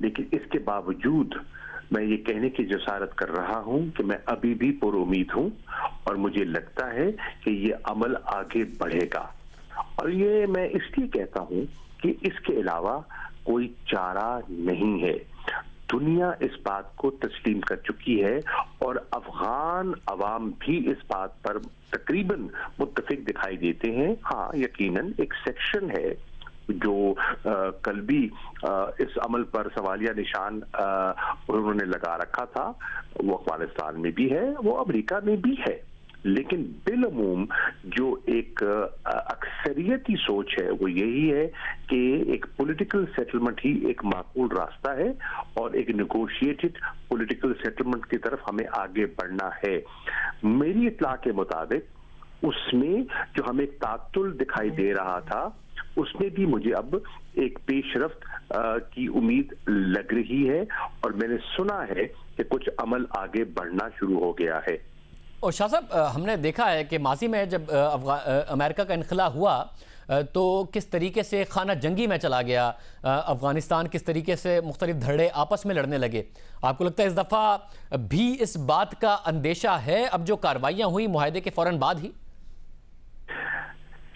لیکن اس کے باوجود میں یہ کہنے کی جسارت کر رہا ہوں کہ میں ابھی بھی پر امید ہوں اور مجھے لگتا ہے کہ یہ عمل آگے بڑھے گا. اور یہ میں اس لیے کہتا ہوں کہ اس کے علاوہ کوئی چارہ نہیں ہے. دنیا اس بات کو تسلیم کر چکی ہے اور افغان عوام بھی اس بات پر تقریباً متفق دکھائی دیتے ہیں. ہاں یقیناً ایک سیکشن ہے جو کل بھی اس عمل پر سوالیہ نشان انہوں نے لگا رکھا تھا، وہ افغانستان میں بھی ہے، وہ امریکہ میں بھی ہے، لیکن بالعموم جو ایک اکثریتی سوچ ہے وہ یہی ہے کہ ایک پولیٹیکل سیٹلمنٹ ہی ایک معقول راستہ ہے اور ایک نیگوشیٹڈ پولیٹیکل سیٹلمنٹ کی طرف ہمیں آگے بڑھنا ہے. میری اطلاع کے مطابق اس میں جو ہمیں تعطل دکھائی دے رہا تھا اس میں بھی مجھے اب ایک پیش رفت کی امید لگ رہی ہے اور میں نے سنا ہے کہ کچھ عمل آگے بڑھنا شروع ہو گیا ہے. اور شاہ صاحب ہم نے دیکھا ہے کہ ماضی میں جب امریکہ کا انخلا ہوا تو کس طریقے سے خانہ جنگی میں چلا گیا افغانستان، کس طریقے سے مختلف دھڑے آپس میں لڑنے لگے. آپ کو لگتا ہے اس دفعہ بھی اس بات کا اندیشہ ہے اب جو کاروائیاں ہوئی معاہدے کے فوراً بعد ہی؟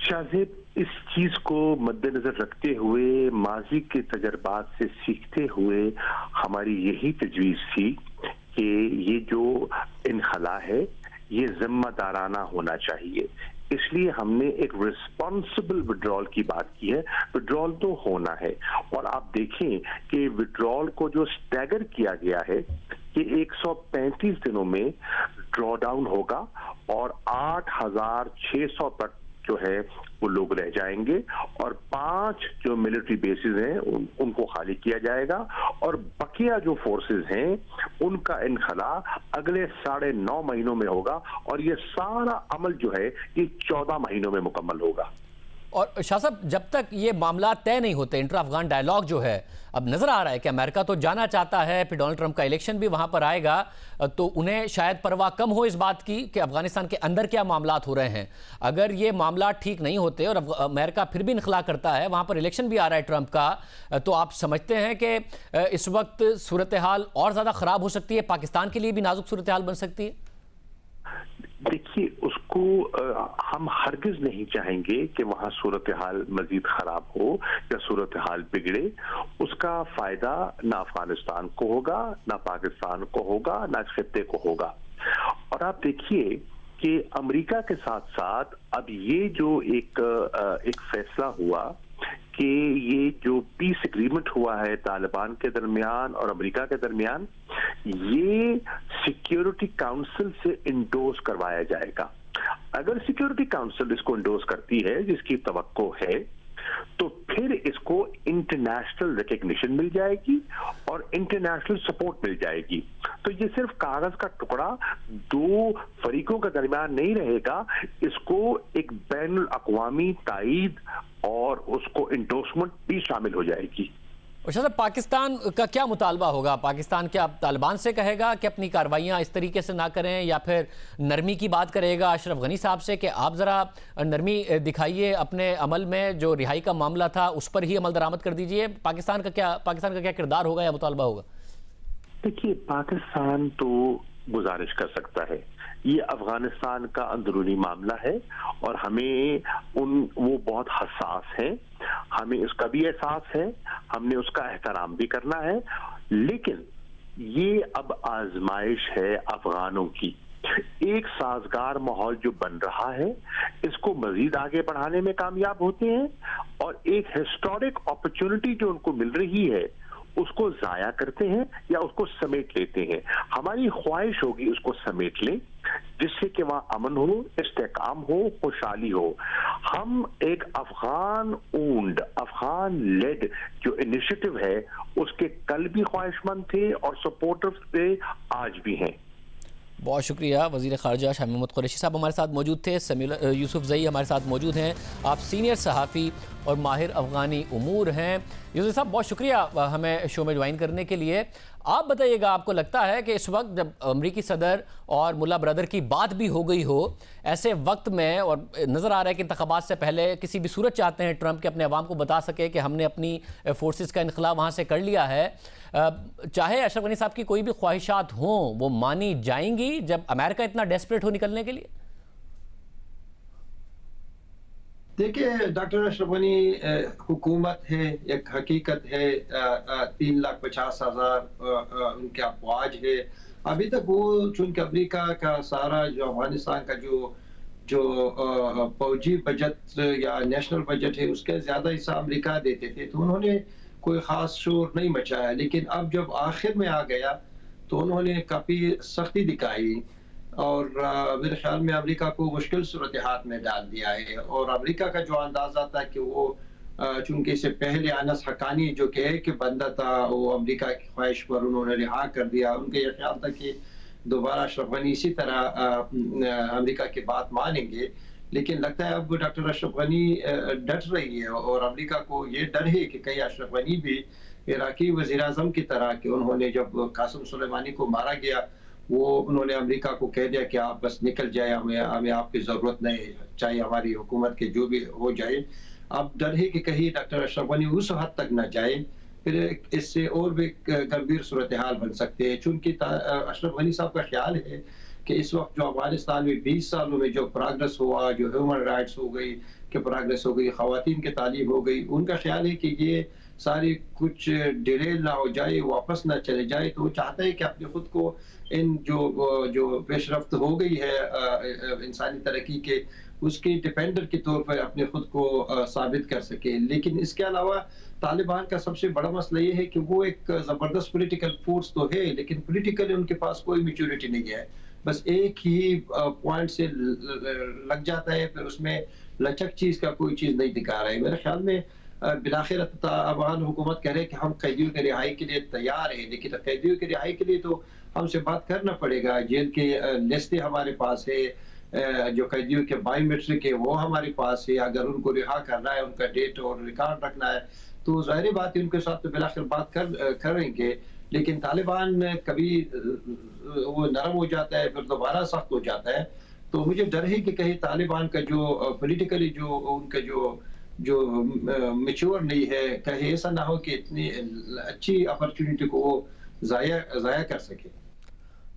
شاہزیب، اس چیز کو مد نظر رکھتے ہوئے، ماضی کے تجربات سے سیکھتے ہوئے ہماری یہی تجویز تھی کہ یہ جو انخلا ہے یہ ذمہ دارانہ ہونا چاہیے. اس لیے ہم نے ایک ریسپانسبل وڈرال کی بات کی ہے. وڈرال تو ہونا ہے اور آپ دیکھیں کہ وڈرال کو جو سٹیگر کیا گیا ہے کہ 135 دنوں میں ڈرا ڈاؤن ہوگا اور 8,600 تک جو ہے وہ لوگ رہ جائیں گے اور 5 جو ملٹری بیسز ہیں ان کو خالی کیا جائے گا اور بقیہ جو فورسز ہیں ان کا انخلا اگلے 9.5 مہینوں میں ہوگا اور یہ سارا عمل جو ہے یہ 14 مہینوں میں مکمل ہوگا. اور شاہ صاحب جب تک یہ معاملات طے نہیں ہوتے، انٹر افغان ڈائیلاگ جو ہے، اب نظر آ رہا ہے کہ امریکہ تو جانا چاہتا ہے، پھر ڈونلڈ ٹرمپ کا الیکشن بھی وہاں پر آئے گا تو انہیں شاید پرواہ کم ہو اس بات کی کہ افغانستان کے اندر کیا معاملات ہو رہے ہیں. اگر یہ معاملات ٹھیک نہیں ہوتے اور امریکہ پھر بھی انخلا کرتا ہے، وہاں پر الیکشن بھی آ رہا ہے ٹرمپ کا، تو آپ سمجھتے ہیں کہ اس وقت صورتحال اور زیادہ خراب ہو سکتی ہے، پاکستان کے لیے بھی نازک صورتحال بن سکتی ہے؟ دیکھیے، اس کو ہم ہرگز نہیں چاہیں گے کہ وہاں صورتحال مزید خراب ہو یا صورتحال بگڑے. اس کا فائدہ نہ افغانستان کو ہوگا، نہ پاکستان کو ہوگا، نہ اس خطے کو ہوگا. اور آپ دیکھیے کہ امریکہ کے ساتھ ساتھ اب یہ جو ایک فیصلہ ہوا کہ یہ جو پیس ایگریمنٹ ہوا ہے طالبان کے درمیان اور امریکہ کے درمیان، یہ سیکیورٹی کاؤنسل سے انڈورس کروایا جائے گا. اگر سیکیورٹی کاؤنسل اس کو انڈورس کرتی ہے، جس کی توقع ہے، تو پھر اس کو انٹرنیشنل ریکگنیشن مل جائے گی اور انٹرنیشنل سپورٹ مل جائے گی. تو یہ صرف کاغذ کا ٹکڑا 2 فریقوں کے درمیان نہیں رہے گا، اس کو ایک بین الاقوامی تائید اور اس کو انڈورسمنٹ بھی شامل ہو جائے گی. صاحب پاکستان کا کیا مطالبہ ہوگا؟ پاکستان کیا طالبان سے کہے گا کہ اپنی کارروائیاں اس طریقے سے نہ کریں، یا پھر نرمی کی بات کرے گا اشرف غنی صاحب سے کہ آپ ذرا نرمی دکھائیے اپنے عمل میں، جو رہائی کا معاملہ تھا اس پر ہی عمل درآمد کر دیجئے؟ پاکستان کا کیا کردار ہوگا یا مطالبہ ہوگا؟ دیکھیے، پاکستان تو گزارش کر سکتا ہے، یہ افغانستان کا اندرونی معاملہ ہے اور ہمیں وہ بہت حساس ہیں، ہمیں اس کا بھی احساس ہے، ہم نے اس کا احترام بھی کرنا ہے. لیکن یہ اب آزمائش ہے افغانوں کی. ایک سازگار ماحول جو بن رہا ہے اس کو مزید آگے بڑھانے میں کامیاب ہوتے ہیں اور ایک ہسٹورک اپرچونٹی جو ان کو مل رہی ہے اس کو ضائع کرتے ہیں یا اس کو سمیٹ لیتے ہیں. ہماری خواہش ہوگی اس کو سمیٹ لیں جس سے کہ وہاں امن ہو، استحکام ہو، خوشحالی ہو. ہم ایک افغان اونڈ، افغان لیڈ جو انیشیٹو ہے اس کے کل بھی خواہش مند تھے اور سپورٹر تھے، آج بھی ہیں. بہت شکریہ. وزیر خارجہ شاہ محمود قریشی صاحب ہمارے ساتھ موجود تھے. یوسف زئی ہمارے ساتھ موجود ہیں. آپ سینئر صحافی اور ماہر افغانی امور ہیں. یوسف صاحب بہت شکریہ ہمیں شو میں جوائن کرنے کے لیے. آپ بتائیے گا، آپ کو لگتا ہے کہ اس وقت جب امریکی صدر اور ملا برادر کی بات بھی ہو گئی ہو ایسے وقت میں، اور نظر آ رہا ہے کہ انتخابات سے پہلے کسی بھی صورت چاہتے ہیں ٹرمپ کہ اپنے عوام کو بتا سکے کہ ہم نے اپنی فورسز کا انخلا وہاں سے کر لیا ہے، چاہے اشرف غنی صاحب کی کوئی بھی خواہشات ہوں وہ مانی جائیں گی جب امریکہ اتنا ڈیسپریٹ ہو نکلنے کے لیے؟ دیکھیے ڈاکٹر اشرف غنی حکومت ہے، ایک حقیقت ہے، 3,50,000 ان کے افواج ہے. ابھی تک وہ چونکہ امریکہ کا سارا جو افغانستان کا جو فوجی بجٹ یا نیشنل بجٹ ہے اس کا زیادہ حصہ امریکہ دیتے تھے، تو انہوں نے کوئی خاص شور نہیں مچایا. لیکن اب جب آخر میں آ گیا تو انہوں نے کافی سختی دکھائی اور میرے خیال میں امریکہ کو مشکل صورتحال میں ڈال دیا ہے. اور امریکہ کا جو اندازہ تھا کہ وہ چونکہ اس سے پہلے انس حقانی جو کہ ایک بندہ تھا وہ امریکہ کی خواہش پر انہوں نے رہا کر دیا، ان کا یہ خیال تھا کہ دوبارہ اشرف غنی اسی طرح امریکہ کی بات مانیں گے. لیکن لگتا ہے اب ڈاکٹر اشرف غنی ڈٹ رہی ہے اور امریکہ کو یہ ڈر ہے کہ کہیں اشرف غنی بھی عراقی وزیر اعظم کی طرح کہ انہوں نے جب قاسم سلیمانی کو مارا گیا وہ انہوں نے امریکہ کو کہہ دیا کہ آپ بس نکل جائے، ہمیں آپ کی ضرورت نہیں، چاہے ہماری حکومت کے جو بھی ہو جائے. اب ڈر ہے کہ کہیں ڈاکٹر اشرف غنی اس حد تک نہ جائے، پھر اس سے اور بھی گمبھیر صورتحال بن سکتے ہیں. چونکہ اشرف غنی صاحب کا خیال ہے کہ اس وقت جو افغانستان میں 20 سالوں میں جو پروگرس ہوا، جو ہیومن رائٹس ہو گئی کہ پروگرس ہو گئی، خواتین کی تعلیم ہو گئی، ان کا خیال ہے کہ یہ ساری کچھ ڈیریل نہ ہو جائے، واپس نہ چلے جائے. تو وہ چاہتا ہے کہ اپنے خود کو ان جو پیش رفت ہو گئی ہے انسانی ترقی کے، اس کی ڈیپینڈر کے طور پر اپنے خود کو ثابت کر سکے. لیکن اس کے علاوہ طالبان کا سب سے بڑا مسئلہ یہ ہے کہ وہ ایک زبردست پولیٹیکل فورس تو ہے لیکن پولیٹیکلی ان کے پاس کوئی میچورٹی نہیں ہے. بس ایک ہی پوائنٹ سے لگ جاتا ہے، پھر اس میں لچک چیز کا کوئی چیز نہیں دکھا رہا ہے. میرے خیال میں بلاخر افغان حکومت کہہ رہے کہ ہم قیدیوں کی رہائی کے لیے تیار ہیں، لیکن قیدیوں کی رہائی کے لیے تو ہم سے بات کرنا پڑے گا. جیل کی لسٹیں ہمارے پاس ہے، جو قیدیوں کے بایو میٹرک ہے وہ ہمارے پاس ہے. اگر ان کو رہا کرنا ہے، ان کا ڈیٹ اور ریکارڈ رکھنا ہے تو ظاہر بات ہے ان کے ساتھ تو بلاخر بات کریں گے. لیکن طالبان کبھی وہ نرم ہو جاتا ہے پھر دوبارہ سخت ہو جاتا ہے. تو مجھے ڈر ہے کہ کہیں طالبان کا جو پولیٹیکلی جو ان کا جو میچور نہیں ہے، کہیں ایسا نہ ہو کہ اتنی اچھی اپرچونٹی کو وہ ضائع کر سکے.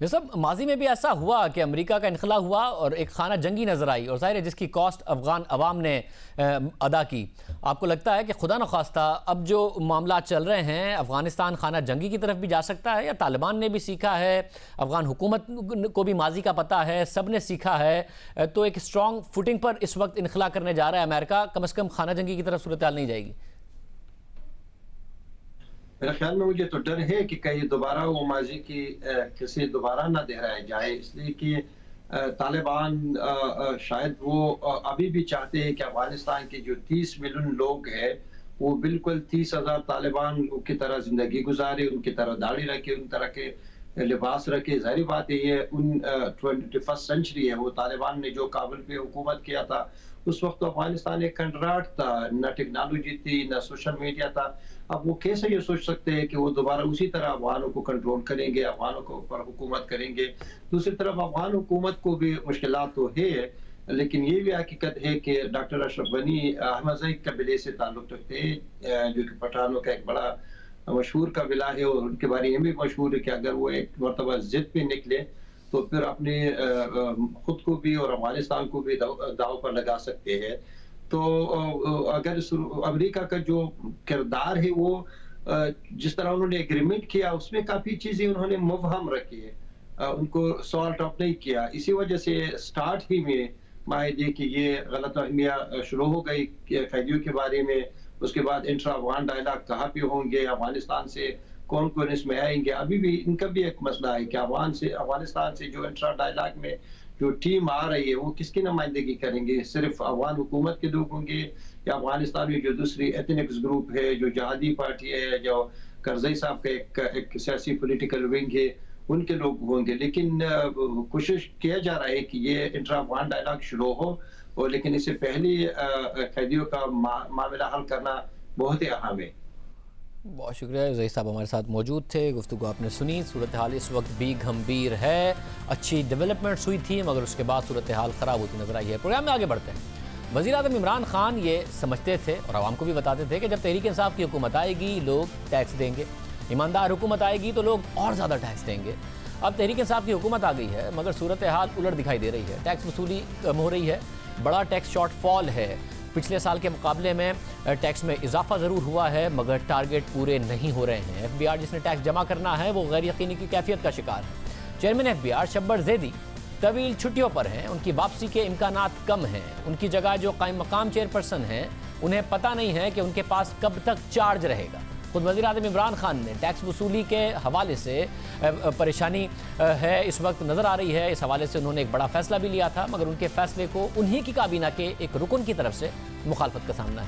یہ سب ماضی میں بھی ایسا ہوا کہ امریکہ کا انخلا ہوا اور ایک خانہ جنگی نظر آئی اور ظاہر ہے جس کی کاسٹ افغان عوام نے ادا کی. آپ کو لگتا ہے کہ خدا نخواستہ اب جو معاملات چل رہے ہیں افغانستان خانہ جنگی کی طرف بھی جا سکتا ہے، یا طالبان نے بھی سیکھا ہے، افغان حکومت کو بھی ماضی کا پتہ ہے، سب نے سیکھا ہے، تو ایک اسٹرانگ فوٹنگ پر اس وقت انخلا کرنے جا رہا ہے امریکہ، کم از کم خانہ جنگی کی طرف صورتحال نہیں جائے گی؟ میرے خیال میں مجھے تو ڈر ہے کہ کہیں دوبارہ وہ ماضی کی کسی دوبارہ نہ دہرائے جائے، اس لیے کہ طالبان شاید وہ ابھی بھی چاہتے ہیں کہ افغانستان کے جو 30 ملین لوگ ہیں وہ بالکل 30,000 طالبان کی طرح زندگی گزارے، ان کی طرح داڑھی رکھے، ان طرح کے لباس رکھے. ظاہری بات ہے یہ 21 سینچری ہے. وہ طالبان نے جو کابل پہ حکومت کیا تھا اس وقت تو افغانستان ایک کنڈراٹ تھا، نہ ٹیکنالوجی تھی نہ سوشل میڈیا تھا. اب وہ کیسے یہ سوچ سکتے ہیں کہ وہ دوبارہ اسی طرح افغانوں کو کنٹرول کریں گے، افغانوں کو اوپر حکومت کریں گے. دوسری طرف افغان حکومت کو بھی مشکلات تو ہے، لیکن یہ بھی حقیقت ہے کہ ڈاکٹر اشرف غنی احمدزئی قبیلے سے تعلق رکھتے ہیں، جو کہ پٹھانوں کا ایک بڑا مشہور قبیلہ ہے. اور ان کے بارے میں بھی مشہور ہے کہ اگر وہ ایک مرتبہ ضد پہ نکلے تو پھر اپنے خود کو بھی اور افغانستان کو بھی داؤ پر لگا سکتے ہیں. تو اگر امریکہ کا جو کردار ہے وہ جس طرح انہوں نے ایگریمنٹ کیا اس میں کافی چیزیں انہوں نے مبہم رکھی ہے، ان کو سالٹ آف نہیں کیا. اسی وجہ سے سٹارٹ ہی میں معاہدے کی یہ غلط فہمیاں شروع ہو گئی قیدیوں کے بارے میں. اس کے بعد انٹرا افغان ڈائلاگ کہاں پہ ہوں گے، افغانستان سے کون کون اس میں آئیں گے. ابھی بھی ان کا بھی ایک مسئلہ ہے کہ افغانستان سے جو انٹرا ڈائلاگ میں جو ٹیم آ رہی ہے وہ کس کی نمائندگی کریں گے؟ صرف افغان حکومت کے لوگ ہوں گے یا افغانستان میں جو دوسری ایتھنکس گروپ ہے، جو جہادی پارٹی ہے، جو کرزئی صاحب کا ایک سیاسی پولیٹیکل ونگ ہے، ان کے لوگ ہوں گے. لیکن کوشش کیا جا رہا ہے کہ یہ انٹرا افغان ڈائلاگ شروع ہو، اور لیکن اس سے پہلے قیدیوں کا معاملہ حل کرنا بہت ہی اہم ہے. بہت شکریہ زئی صاحب ہمارے ساتھ موجود تھے، گفتگو آپ نے سنی۔ صورتحال اس وقت بھی گھمبیر ہے، اچھی ڈیولپمنٹس ہوئی تھی مگر اس کے بعد صورتحال خراب ہوتی نظر آئی ہے۔ پروگرام میں آگے بڑھتے ہیں۔ وزیر اعظم عمران خان یہ سمجھتے تھے اور عوام کو بھی بتاتے تھے کہ جب تحریک انصاف کی حکومت آئے گی لوگ ٹیکس دیں گے، ایماندار حکومت آئے گی تو لوگ اور زیادہ ٹیکس دیں گے۔ اب تحریک انصاف کی حکومت آ گئی ہے مگر صورتحال الٹ دکھائی دے رہی ہے، ٹیکس وصولی کم ہو رہی ہے، بڑا ٹیکس شارٹ فال ہے، پچھلے سال کے مقابلے میں ٹیکس میں اضافہ ضرور ہوا ہے مگر ٹارگٹ پورے نہیں ہو رہے ہیں۔ ایف بی آر جس نے ٹیکس جمع کرنا ہے وہ غیر یقینی کی کیفیت کا شکار ہے۔ چیئرمین ایف بی آر شبر زیدی طویل چھٹیوں پر ہیں، ان کی واپسی کے امکانات کم ہیں، ان کی جگہ جو قائم مقام چیئرپرسن ہیں انہیں پتہ نہیں ہے کہ ان کے پاس کب تک چارج رہے گا۔ خود وزیر اعظم عمران خان نے ٹیکس وصولی کے حوالے سے پریشانی ہے اس وقت نظر آ رہی ہے، اس حوالے سے انہوں نے ایک بڑا فیصلہ بھی لیا تھا مگر ان کے فیصلے کو انہی کی کابینہ کے ایک رکن کی طرف سے مخالفت کا سامنا ہے۔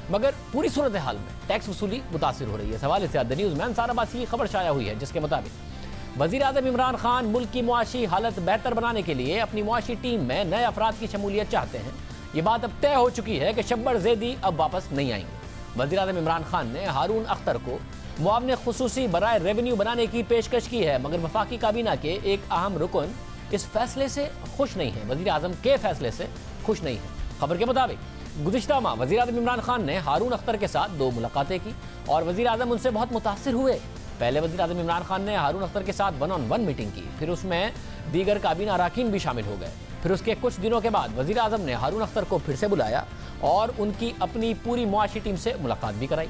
مگر پوری صورتحال میں ٹیکس وصولی متاثر ہو رہی ہے۔ اس حوالے سے دی نیوز میں انصار عباسی کی خبر شائع ہوئی ہے جس کے مطابق وزیر اعظم عمران خان ملک کی معاشی حالت بہتر بنانے کے لیے اپنی معاشی ٹیم میں نئے افراد کی شمولیت چاہتے ہیں۔ یہ بات اب طے ہو چکی ہے کہ شبر زیدی اب واپس نہیں آئیں گے۔ وزیر اعظم عمران خان نے ہارون اختر کو معاون خصوصی برائے ریونیو بنانے کی پیشکش کی ہے مگر وفاقی کابینہ کے ایک اہم رکن اس فیصلے سے خوش نہیں ہے، وزیر اعظم کے فیصلے سے خوش نہیں ہے۔ خبر کے مطابق گزشتہ ماہ وزیر اعظم عمران خان نے ہارون اختر کے ساتھ 2 ملاقاتیں کی اور وزیر اعظم ان سے بہت متاثر ہوئے۔ پہلے وزیر اعظم عمران خان نے ہارون اختر کے ساتھ 1 on 1 میٹنگ کی، پھر اس میں دیگر کابینہ اراکین بھی شامل ہو گئے۔ پھر اس کے کچھ دنوں کے بعد وزیر اعظم نے ہارون اختر کو پھر سے بلایا اور ان کی اپنی پوری معاشی ٹیم سے ملاقات بھی کرائی۔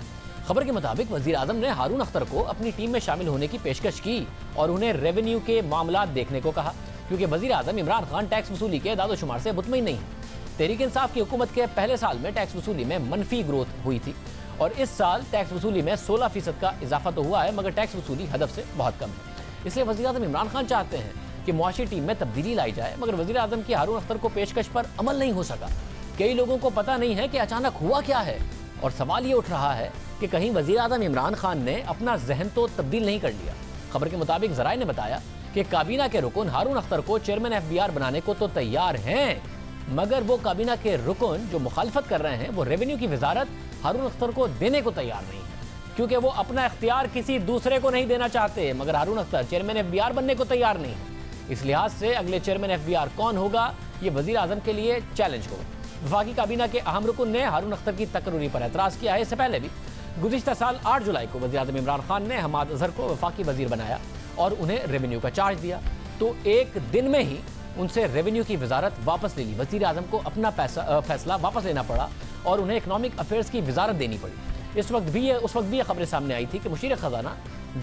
خبر کے مطابق وزیر اعظم نے ہارون اختر کو اپنی ٹیم میں شامل ہونے کی پیشکش کی اور انہیں ریونیو کے معاملات دیکھنے کو کہا کیونکہ وزیر اعظم عمران خان ٹیکس وصولی کے اعداد و شمار سے مطمئن نہیں ہیں۔ تحریک انصاف کی حکومت کے پہلے سال میں ٹیکس وصولی میں منفی گروتھ ہوئی تھی اور اس سال ٹیکس وصولی میں 16% کا اضافہ تو ہوا ہے مگر ٹیکس وصولی ہدف سے بہت کم ہے۔ اس لیے وزیر اعظم عمران خان چاہتے ہیں کہ معاشی ٹیم میں تبدیلی لائی جائے مگر وزیر اعظم کی ہارون اختر کو پیشکش پر عمل نہیں ہو سکا۔ کئی لوگوں کو پتہ نہیں ہے کہ اچانک ہوا کیا ہے اور سوال یہ اٹھ رہا ہے کہ کہیں وزیر اعظم عمران خان نے اپنا ذہن تو تبدیل نہیں کر لیا۔ خبر کے مطابق ذرائع نے بتایا کہ کابینہ کے رکن ہارون اختر کو چیئرمین ایف بی آر بنانے کو تو تیار ہیں مگر وہ کابینہ کے رکن جو مخالفت کر رہے ہیں وہ ریونیو کی وزارت ہارون اختر کو دینے کو تیار نہیں ہے کیونکہ وہ اپنا اختیار کسی دوسرے کو نہیں دینا چاہتے مگر Haroon Akhtar chairman F B R بننے کو تیار نہیں ہے۔ اس لحاظ سے اگلے چیئرمین ایف بی آر کون ہوگا یہ وزیر اعظم کے لیے چیلنج ہوگا۔ وفاقی کابینہ کے اہم رکن نے ہارون اختر کی تقرری پر اعتراض کیا ہے۔ اس سے پہلے بھی گزشتہ سال 8 جولائی کو وزیر اعظم عمران خان نے حماد اظہر کو وفاقی وزیر بنایا اور انہیں ریونیو کا چارج دیا تو ایک دن میں ہی ان سے ریونیو کی وزارت واپس لے لی۔ وزیر اعظم کو اپنا فیصلہ واپس لینا پڑا اور انہیں اکنامک افیئرز کی وزارت دینی پڑی۔ اس وقت بھی یہ خبریں سامنے آئی تھی کہ مشیر خزانہ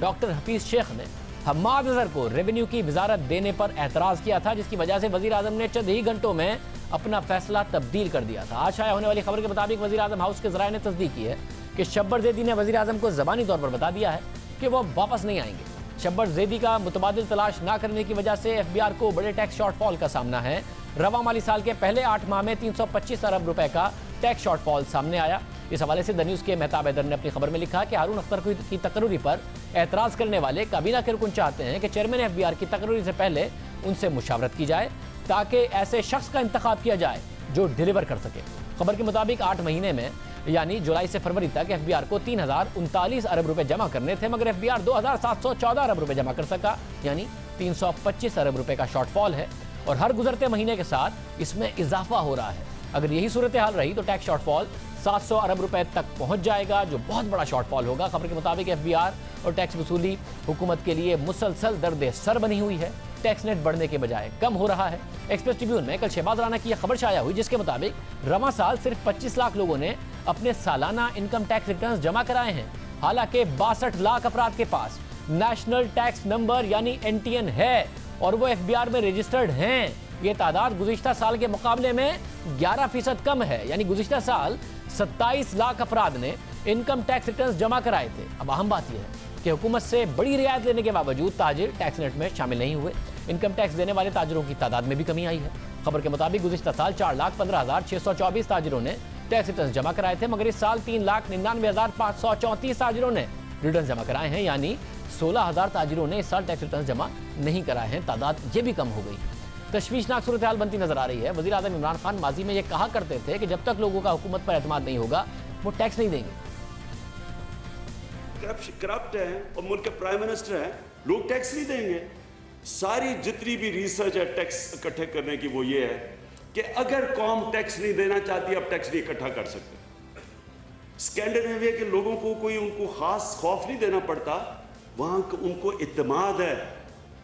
ڈاکٹر حفیظ شیخ نے حماد اظہر کو ریونیو کی وزارت دینے پر اعتراض کیا تھا جس کی وجہ سے وزیر اعظم نے چند ہی گھنٹوں میں اپنا فیصلہ تبدیل کر دیا تھا۔ آج شائع ہونے والی خبر کے مطابق وزیر اعظم ہاؤس کے ذرائع نے تصدیق کی ہے کہ شبر زیدی نے وزیر اعظم کو زبانی طور پر بتا دیا ہے کہ وہ واپس نہیں آئیں گے۔ شبر زیدی کا متبادل تلاش نہ کرنے کی وجہ سے ایف بی آر کو بڑے ٹیکس شارٹ فال کا سامنا ہے۔ رواں مالی سال کے پہلے 8 ماہ میں 325 ارب روپے کا ٹیکس شارٹ فال سامنے آیا۔ اس حوالے سے دی نیوز کے مہتاب حیدر نے اپنی خبر میں لکھا کہ ہارون اختر کی تقرری پر اعتراض کرنے والے کابینہ کے رکن چاہتے ہیں کہ چیئرمین ایف بی آر کی تقرری سے پہلے ان سے مشاورت کی جائے تاکہ ایسے شخص کا انتخاب کیا جائے جو ڈیلیور کر سکے۔ خبر کے مطابق 8 مہینے میں یعنی جولائی سے فروری تک ایف بی آر کو 3039 ارب روپے جمع کرنے تھے مگر ایف بی آر 2714 ارب روپے جمع کر سکا یعنی 325 ارب روپے کا شارٹ فال ہے اور ہر گزرتے مہینے کے ساتھ اس میں اضافہ ہو رہا ہے۔ اگر یہی صورتحال رہی تو ٹیکس شارٹ فال 700 ارب روپے تک پہنچ جائے گا جو بہت بڑا شارٹ فال ہوگا۔ خبر کے مطابق ایف بی آر اور ٹیکس وصولی حکومت کے لیے مسلسل درد سر بنی ہوئی ہے۔ ٹیکس نیٹ بڑھنے کے بجائے کم ہو رہا ہے۔ ایکسپریس ٹریبیون میں کل شہباز رانا کی یہ خبر شائع ہوئی جس کے مطابق رواں سال صرف 25 لاکھ لوگوں نے اپنے سالانہ انکم ٹیکس ریٹرنز جمع کرائے ہیں حالانکہ 62 لاکھ افراد کے پاس نیشنل ٹیکس نمبر یعنی NTN ہے اور وہ ایف بی آر میں رجسٹرڈ ہیں۔ یہ تعداد گزشتہ سال کے مقابلے میں 11% کم ہے یعنی گزشتہ سال 27 لاکھ افراد نے انکم ٹیکس ریٹرنز جمع کرائے تھے۔ اب اہم بات یہ ہے کہ حکومت سے بڑی رعایت لینے کے باوجود تاجر ٹیکس نیٹ میں شامل نہیں ہوئے۔ انکم ٹیکس دینے والے تاجروں کی تعداد میں بھی کمی آئی ہے۔ خبر کے مطابق گزشتہ سال 4,15,624 تاجروں نے ٹیکس ریٹرنز جمع کرائے تھے مگر اس سال 3,99,534 تاجروں نے ریٹرنز جمع کرائے ہیں یعنی 16,000 تاجروں نے اس سال ٹیکس ریٹرنز جمع نہیں کرائے ہیں۔ تعداد یہ بھی کم ہو گئی۔ تشویشناک صورتحال بنتی نظر آ رہی ہے۔ وزیر اعظم عمران خان ماضی میں یہ کہا کرتے تھے کہ جب تک لوگوں کا حکومت پر اعتماد نہیں ہوگا وہ ٹیکس نہیں دیں گے۔ کرپٹ ہیں اور ملک کے پرائم منسٹر ہیں, لوگ ٹیکس نہیں دیں گے. ساری جتنی بھی ریسرچ ہے ٹیکس اکٹھے کرنے کی وہ یہ ہے کہ اگر قوم ٹیکس نہیں دینا چاہتی اب ٹیکس نہیں اکٹھا کر سکتے. اسکینڈینیویا کے لوگوں کو کوئی ان کو خاص خوف نہیں دینا پڑتا, وہاں ان کو اعتماد ہے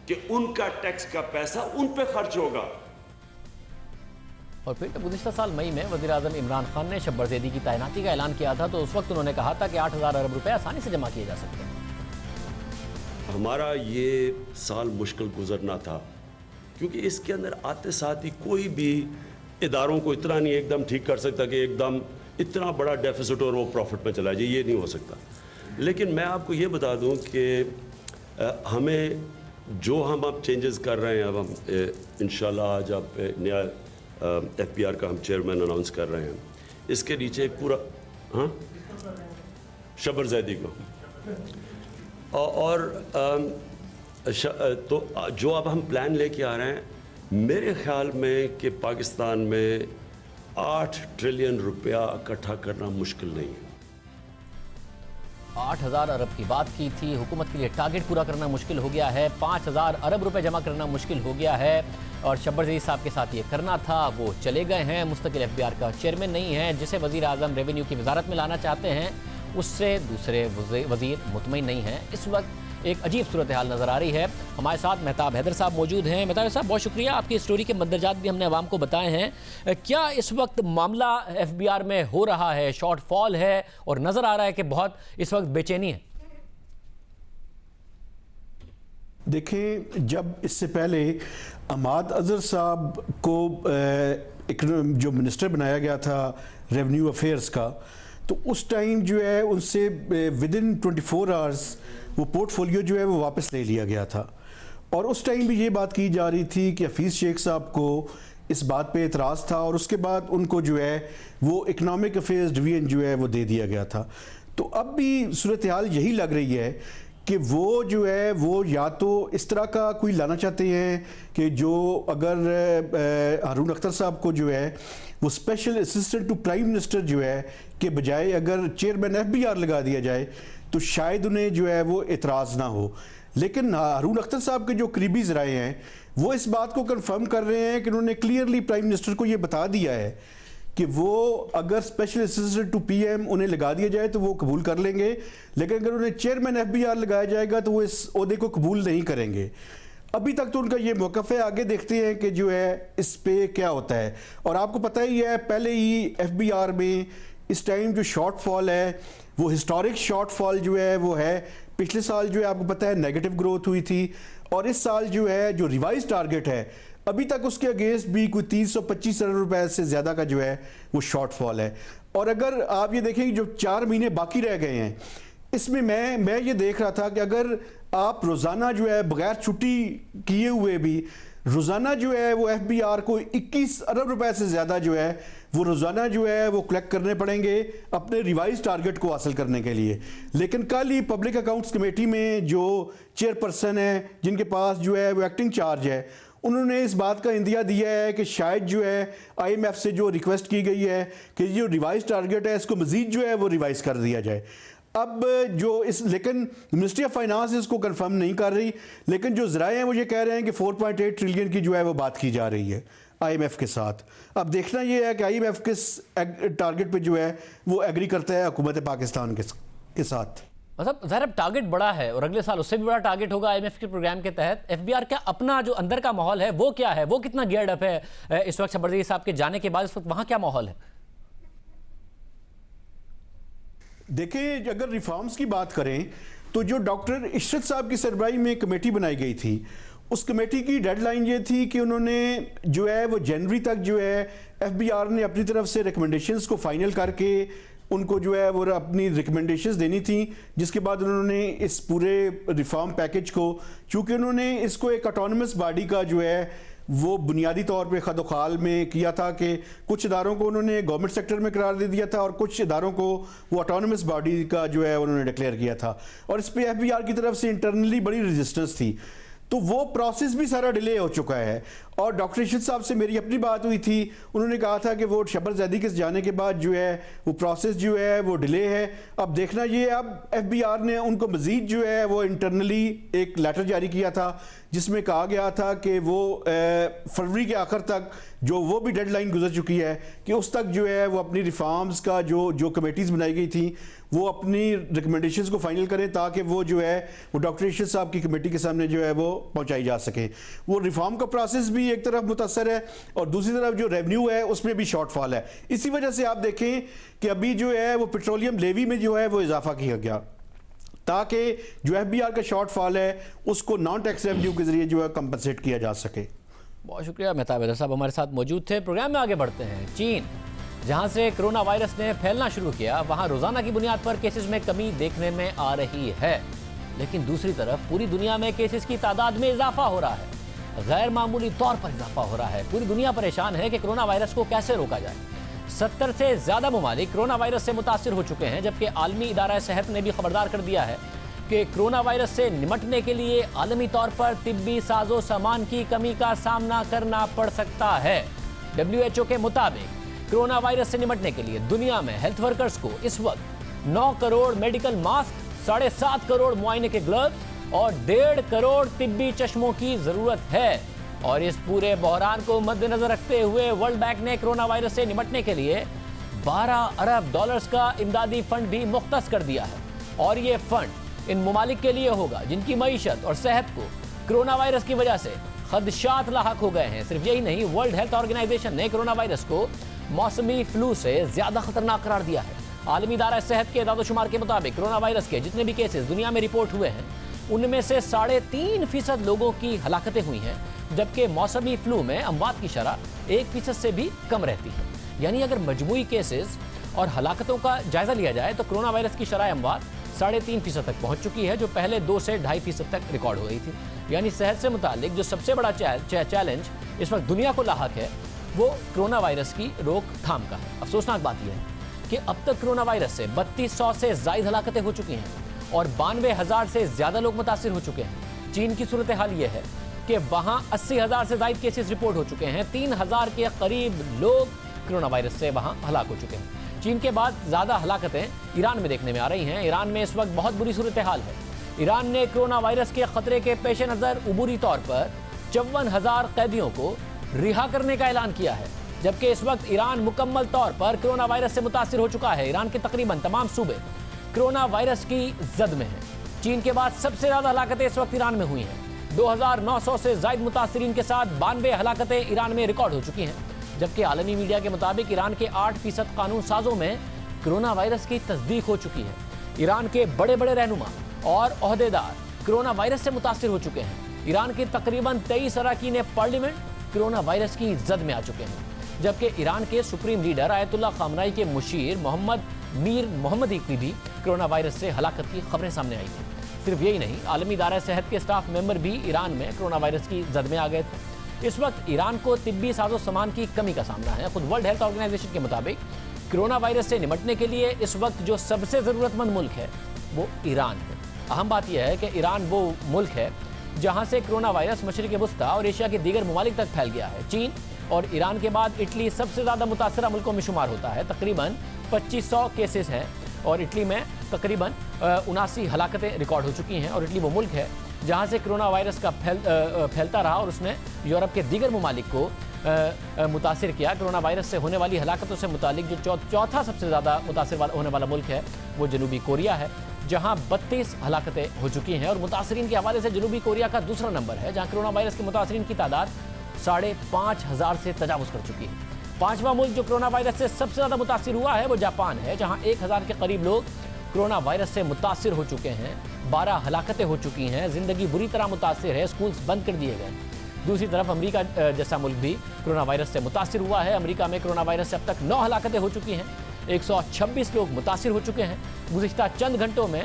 کہ ان کا ٹیکس کا پیسہ ان پہ خرچ ہوگا. اور پھر گزشتہ سال مئی میں وزیر اعظم عمران خان نے شبر زیدی کی تعیناتی کا اعلان کیا تھا, تو اس وقت انہوں نے کہا تھا کہ 8,000 ارب روپے آسانی سے جمع کیے جا سکتے ہیں. ہمارا یہ سال مشکل گزرنا تھا کیونکہ اس کے اندر آتے ساتھ ہی کوئی بھی اداروں کو اتنا نہیں ایک دم ٹھیک کر سکتا کہ ایک دم اتنا بڑا ڈیفیسٹ اور وہ پروفٹ میں چلا جائے, یہ نہیں ہو سکتا. لیکن میں آپ کو یہ بتا دوں کہ ہمیں جو ہم اب چینجز کر رہے ہیں, اب ہم انشاءاللہ آج اب نیا ایف بی آر کا ہم چیئرمین اناؤنس کر رہے ہیں, اس کے نیچے ایک پورا شبر زیدی کو, اور تو جو اب ہم پلان لے کے آ رہے ہیں, میرے خیال میں کہ پاکستان میں 8 ٹریلین روپیہ اکٹھا کرنا مشکل نہیں ہے. 8,000 ارب کی بات کی تھی, حکومت کے لیے ٹارگٹ پورا کرنا مشکل ہو گیا ہے. 5,000 ارب روپے جمع کرنا مشکل ہو گیا ہے, اور شبر زیدی صاحب کے ساتھ یہ کرنا تھا, وہ چلے گئے ہیں. مستقل ایف بی آر کا چیئرمین نہیں ہے, جسے وزیر اعظم ریونیو کی وزارت میں لانا چاہتے ہیں اس سے دوسرے وزیر مطمئن نہیں ہیں. اس وقت ایک عجیب صورتحال نظر آ رہی ہے. ہمارے ساتھ مہتاب حیدر صاحب موجود ہیں. مہتاب صاحب بہت شکریہ, آپ کی اسٹوری کے مندرجات بھی ہم نے عوام کو بتائے ہیں. کیا اس وقت معاملہ ایف بی آر میں ہو رہا ہے, شارٹ فال ہے, اور نظر آ رہا ہے کہ بہت اس وقت بے چینی ہے؟ دیکھیں, جب اس سے پہلے عماد اظہر صاحب کو جو منسٹر بنایا گیا تھا ریونیو افیئرز کا, تو اس ٹائم جو ہے ان سے ودن 24 آورز وہ پورٹ فولیو جو ہے وہ واپس لے لیا گیا تھا. اور اس ٹائم بھی یہ بات کی جا رہی تھی کہ حفیظ شیخ صاحب کو اس بات پہ اعتراض تھا, اور اس کے بعد ان کو جو ہے وہ اکنامک افیئرز ڈویژن جو ہے وہ دے دیا گیا تھا. تو اب بھی صورتحال یہی لگ رہی ہے کہ وہ جو ہے وہ یا تو اس طرح کا کوئی لانا چاہتے ہیں کہ جو اگر ہارون اختر صاحب کو جو ہے وہ special assistant to prime minister جو ہے کہ بجائے اگر چیئرمین ایف بی آر لگا دیا جائے تو شاید انہیں جو ہے وہ اعتراض نہ ہو. لیکن ہارون اختر صاحب کے جو قریبی ذرائع ہیں وہ اس بات کو کنفرم کر رہے ہیں کہ انہوں نے کلیئرلی پرائم منسٹر کو یہ بتا دیا ہے کہ وہ اگر special assistant to P M انہیں لگا دیا جائے تو وہ قبول کر لیں گے, لیکن اگر انہیں چیئرمین ایف بی آر لگایا جائے گا تو وہ اس عہدے کو قبول نہیں کریں گے. ابھی تک تو ان کا یہ موقف ہے, آگے دیکھتے ہیں کہ جو ہے اس پہ کیا ہوتا ہے. اور آپ کو پتہ ہی ہے پہلے ہی ایف بی آر میں اس ٹائم جو شارٹ فال ہے وہ ہسٹورک شارٹ فال جو ہے وہ ہے. پچھلے سال جو ہے آپ کو پتہ ہے نیگیٹو گروتھ ہوئی تھی, اور اس سال جو ہے جو ریوائز ٹارگٹ ہے ابھی تک اس کے اگینسٹ بھی کوئی 325 ارب روپے سے زیادہ کا جو ہے وہ شارٹ فال ہے. اور اگر آپ یہ دیکھیں جو 4 مہینے باقی رہ گئے ہیں اس میں میں یہ دیکھ رہا تھا کہ اگر آپ روزانہ جو ہے بغیر چھٹی کیے ہوئے بھی روزانہ جو ہے وہ ایف بی آر کو 21 ارب روپے سے زیادہ جو ہے وہ روزانہ جو ہے وہ کلیکٹ کرنے پڑیں گے اپنے ریوائز ٹارگٹ کو حاصل کرنے کے لیے. لیکن کل ہی پبلک اکاؤنٹس کمیٹی میں جو چیئر پرسن ہیں جن کے پاس جو ہے وہ ایکٹنگ چارج ہے, انہوں نے اس بات کا اندیا دیا ہے کہ شاید جو ہے آئی ایم ایف سے جو ریکویسٹ کی گئی ہے کہ جو ریوائز ٹارگٹ ہے اس کو مزید جو ہے وہ ریوائز کر دیا جائے. اب جو لیکن منسٹری آف فائنانس اس کو کنفرم نہیں کر رہی, لیکن جو ذرائع ہیں وہ یہ کہہ رہے ہیں کہ 4.8 ٹریلین کی جو ہے وہ بات کی جا رہی ہے آئی ایم ایف کے ساتھ. اب دیکھنا یہ ہے کہ آئی ایم ایف کس ٹارگٹ پہ جو ہے وہ ایگری کرتا ہے حکومت پاکستان کے ساتھ. مطلب ظاہر ٹارگٹ بڑا ہے اور اگلے سال اس سے بھی بڑا ٹارگٹ ہوگا آئی ایم ایف کے پروگرام کے تحت. ایف بی آر کا اپنا جو اندر کا ماحول ہے وہ کیا ہے, وہ کتنا گیئرڈ اپ ہے اس وقت شبر زیدی صاحب کے جانے کے بعد, اس وقت وہاں کیا ماحول ہے؟ دیکھیں اگر ریفارمز کی بات کریں تو جو ڈاکٹر عشرت صاحب کی سربراہی میں کمیٹی بنائی گئی تھی, اس کمیٹی کی ڈیڈ لائن یہ تھی کہ انہوں نے جو ہے وہ جنوری تک جو ہے ایف بی آر نے اپنی طرف سے ریکمنڈیشنز کو فائنل کر کے ان کو جو ہے وہ اپنی ریکمنڈیشنز دینی تھیں, جس کے بعد انہوں نے اس پورے ریفارم پیکج کو, چونکہ انہوں نے اس کو ایک اٹانومس باڈی کا جو ہے وہ بنیادی طور پہ خد و خال میں کیا تھا کہ کچھ اداروں کو انہوں نے گورنمنٹ سیکٹر میں قرار دے دیا تھا اور کچھ اداروں کو وہ اٹانومس باڈی کا جو ہے انہوں نے ڈکلیئر کیا تھا, اور اس پہ ایف بی آر کی طرف سے انٹرنلی بڑی ریزسٹنس تھی. تو وہ پروسیس بھی سارا ڈیلے ہو چکا ہے. اور ڈاکٹر رشید صاحب سے میری اپنی بات ہوئی تھی, انہوں نے کہا تھا کہ وہ شبر زیدی کے جانے کے بعد جو ہے وہ پروسیس جو ہے وہ ڈیلے ہے. اب دیکھنا یہ, اب ایف بی آر نے ان کو مزید جو ہے وہ انٹرنلی ایک لیٹر جاری کیا تھا جس میں کہا گیا تھا کہ وہ فروری کے آخر تک, جو وہ بھی ڈیڈ لائن گزر چکی ہے, کہ اس تک جو ہے وہ اپنی ریفارمز کا جو کمیٹیز بنائی گئی تھیں وہ اپنی ریکمنڈیشنز کو فائنل کریں تاکہ وہ جو ہے وہ ڈاکٹر رشید صاحب کی کمیٹی کے سامنے جو ہے وہ پہنچائی جا سکے. وہ ریفارم کا پروسیس بھی ایک طرف متاثر ہے اور دوسری طرف جو ریونیو ہے اس میں بھی شارٹ فال ہے. اسی وجہ سے آپ دیکھیں کہ ابھی جو ہے وہ پیٹرولیم لیوی میں جو ہے وہ اضافہ کیا گیا تاکہ جو ایف بی آر کا شارٹ فال ہے اس کو نان ٹیکس ریونیو کے ذریعے جو ہے کمپنسیٹ کیا جا سکے. بہت شکریہ مہتاب حیدر صاحب ہمارے ساتھ موجود تھے. پروگرام میں آگے بڑھتے ہیں. چین جہاں سے کرونا وائرس نے پھیلنا شروع کیا وہاں روزانہ کی بنیاد پر کیسز میں کمی دیکھنے میں آ رہی ہے, لیکن دوسری طرف پوری دنیا میں کیسز کی تعداد میں اضافہ ہو رہا ہے, غیر معمولی طور پر اضافہ ہو رہا ہے. پوری دنیا پریشان ہے کہ کرونا وائرس کو کیسے روکا جائے. 70 سے زیادہ ممالک کرونا وائرس سے متاثر ہو چکے ہیں, جبکہ عالمی ادارہ صحت نے بھی خبردار کر دیا ہے کہ کرونا وائرس سے نمٹنے کے لیے عالمی طور پر طبی ساز و سامان کی کمی کا سامنا کرنا پڑ سکتا ہے. WHO کے مطابق کرونا وائرس سے نمٹنے کے لیے دنیا میں ہیلتھ ورکرز کو اس وقت 9 کروڑ میڈیکل ماسک, 7.5 کروڑ معائنے کے گلوز اور 1.5 کروڑ طبی چشموں کی ضرورت ہے. اور اس پورے بحران کو مد نظر رکھتے ہوئے ورلڈ بینک نے کرونا وائرس سے نمٹنے کے لیے $12 ارب کا امدادی فنڈ بھی مختص کر دیا ہے. اور یہ فنڈ ان ممالک کے لیے ہوگا جن کی معیشت اور صحت کو کرونا وائرس کی وجہ سے خدشات لاحق ہو گئے ہیں. صرف یہی نہیں, ورلڈ ہیلتھ آرگنائزیشن نے کرونا وائرس کو موسمی فلو سے زیادہ خطرناک قرار دیا ہے. عالمی ادارہ صحت کے اعداد و شمار کے مطابق کرونا وائرس کے جتنے بھی کیسز دنیا میں رپورٹ ہوئے ہیں ان میں سے 3.5% لوگوں کی ہلاکتیں ہوئی ہیں, جبکہ موسمی فلو میں اموات کی شرح 1% سے بھی کم رہتی ہے. یعنی اگر مجموعی کیسز اور ہلاکتوں کا جائزہ لیا جائے تو کرونا وائرس کی شرح اموات 3.5% تک پہنچ چکی ہے, جو پہلے 2 سے 2.5% تک ریکارڈ ہو گئی تھی. یعنی صحت سے متعلق جو سب سے بڑا چیلنج اس وقت دنیا کو لاحق ہے وہ کرونا وائرس کی روک تھام کا ہے. افسوسناک بات یہ ہے کہ اب تک کرونا وائرس سے 3200 سے زائد ہلاکتیں ہو چکی ہیں اور 92,000 سے زیادہ لوگ متاثر ہو چکے ہیں. چین کی صورتحال یہ ہے کہ وہاں 80,000 سے زائد کیسز رپورٹ ہو چکے ہیں. 3,000 کے قریب لوگ کرونا وائرس سے وہاں ہلاک ہو چکے ہیں. چین کے بعد زیادہ ہلاکتیں ایران میں دیکھنے میں آ رہی ہیں. ایران میں اس وقت بہت بری صورتحال ہے. ایران نے کرونا وائرس کے خطرے کے پیش نظر عبوری طور پر 54,000 قیدیوں کو رہا کرنے کا اعلان کیا ہے, جبکہ اس وقت ایران مکمل طور پر کرونا وائرس سے متاثر ہو چکا ہے. ایران کے تقریباً تمام صوبے کرونا وائرس کی زد میں ہیں. چین کے بعد سب سے زیادہ ہلاکتیں اس وقت ایران میں ہوئی ہیں. 2,900 سے زائد متاثرین کے ساتھ 92 ہلاکتیں ایران میں ریکارڈ ہو چکی ہیں, جبکہ عالمی میڈیا کے مطابق ایران کے 8% قانون سازوں میں کرونا وائرس کی تصدیق ہو چکی ہے. ایران کے بڑے بڑے رہنما اور عہدیدار کرونا وائرس سے متاثر ہو چکے ہیں. ایران کے تقریباً 23 اراکین پارلیمنٹ کرونا وائرس کی زد میں آ چکے ہیں, جبکہ ایران کے سپریم لیڈر آیت اللہ خامنائی کے مشیر میر محمدی کی بھی کرونا وائرس سے ہلاکت کی خبریں سامنے آئی تھیں. صرف یہی نہیں, عالمی ادارہ صحت کے سٹاف ممبر بھی ایران میں کرونا وائرس کی زد میں آ گئے تھے. اس وقت ایران کو طبی ساز و سامان کی کمی کا سامنا ہے. خود ورلڈ ہیلتھ آرگنائزیشن کے مطابق کرونا وائرس سے نمٹنے کے لیے اس وقت جو سب سے ضرورت مند ملک ہے وہ ایران ہے. اہم بات یہ ہے کہ ایران وہ ملک ہے جہاں سے کرونا وائرس مشرق وسطیٰ اور ایشیا کے دیگر ممالک تک پھیل گیا ہے. چین اور ایران کے بعد اٹلی سب سے زیادہ متاثرہ ملکوں میں شمار ہوتا ہے. تقریباً 2500 کیسز ہیں اور اٹلی میں تقریباً 79 ہلاکتیں ریکارڈ ہو چکی ہیں. اور اٹلی وہ ملک ہے جہاں سے کرونا وائرس کا پھیلتا رہا اور اس نے یورپ کے دیگر ممالک کو متاثر کیا. کرونا وائرس سے ہونے والی ہلاکتوں سے متعلق جو چوتھا سب سے زیادہ متاثر ہونے والا ملک ہے وہ جنوبی کوریا ہے, جہاں 32 ہلاکتیں ہو چکی ہیں. اور متاثرین کے حوالے سے جنوبی کوریا کا دوسرا نمبر ہے, جہاں کرونا وائرس کے متاثرین کی تعداد 5,500 سے تجاوز کر چکی ہے. 5واں ملک جو کرونا وائرس سے سب سے زیادہ متاثر ہوا ہے وہ جاپان ہے, جہاں 1,000 کے قریب لوگ کرونا وائرس سے متاثر ہو چکے ہیں. 12 ہلاکتیں ہو چکی ہیں. زندگی بری طرح متاثر ہے. اسکولز بند کر دیے گئے. دوسری طرف امریکہ جیسا ملک بھی کرونا وائرس سے متاثر ہوا ہے. امریکہ میں کرونا وائرس سے اب تک 9 ہلاکتیں ہو چکی ہیں. 126 لوگ متاثر ہو چکے ہیں. گزشتہ چند گھنٹوں میں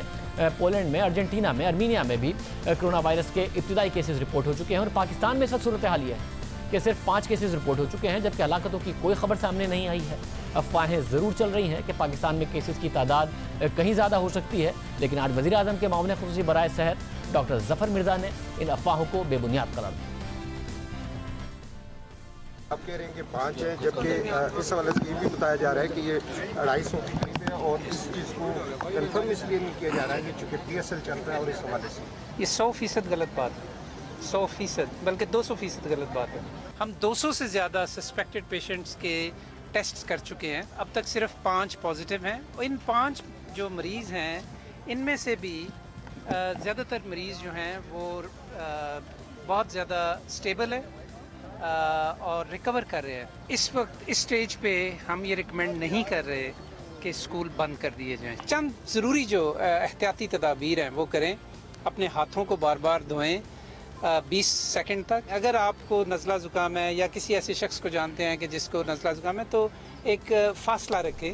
پولینڈ میں, ارجنٹینا میں, ارمینیا میں بھی کرونا وائرس کے ابتدائی کیسز رپورٹ ہو چکے ہیں. اور پاکستان میں اس وقت صورتحال یہ ہے کہ صرف 5 کیسز رپورٹ ہو چکے ہیں, جبکہ ہلاکتوں کی کوئی خبر سامنے نہیں آئی ہے. افواہیں ضرور چل رہی ہیں کہ پاکستان میں کیسز کی تعداد کہیں زیادہ ہو سکتی ہے, لیکن آج وزیر اعظم کے معاون خصوصی برائے صحت ڈاکٹر ظفر مرزا نے ان افواہوں کو بے بنیاد قرار دیا۔ آپ کہہ رہے ہیں کہ 5 ہیں، جبکہ اس حوالے سے یہ بھی بتایا جا رہا ہے کہ یہ 250 کے قریب ہے، اور اس چیز کو کنفرم اس لیے نہیں کیا جا رہا ہے کہ چونکہ PSL چل رہا ہے اور اس حوالے سے یہ 100% غلط بات ہے، 100% بلکہ 200% غلط بات ہے۔ ہم 200 سے زیادہ سسپیکٹڈ پیشنٹس کے ٹیسٹ کر چکے ہیں، اب تک صرف 5 پازیٹیو ہیں، اور ان 5 جو مریض ہیں ان میں سے بھی زیادہ تر مریض جو ہیں وہ بہت زیادہ سٹیبل ہے اور ریکور کر رہے ہیں۔ اس وقت اس سٹیج پہ ہم یہ ریکمینڈ نہیں کر رہے کہ اسکول بند کر دیے جائیں۔ چند ضروری جو احتیاطی تدابیر ہیں وہ کریں، اپنے ہاتھوں کو بار بار دھوئیں 20 سیکنڈ تک۔ اگر آپ کو نزلہ زکام ہے یا کسی ایسے شخص کو جانتے ہیں کہ جس کو نزلہ زکام ہے تو ایک فاصلہ رکھیں۔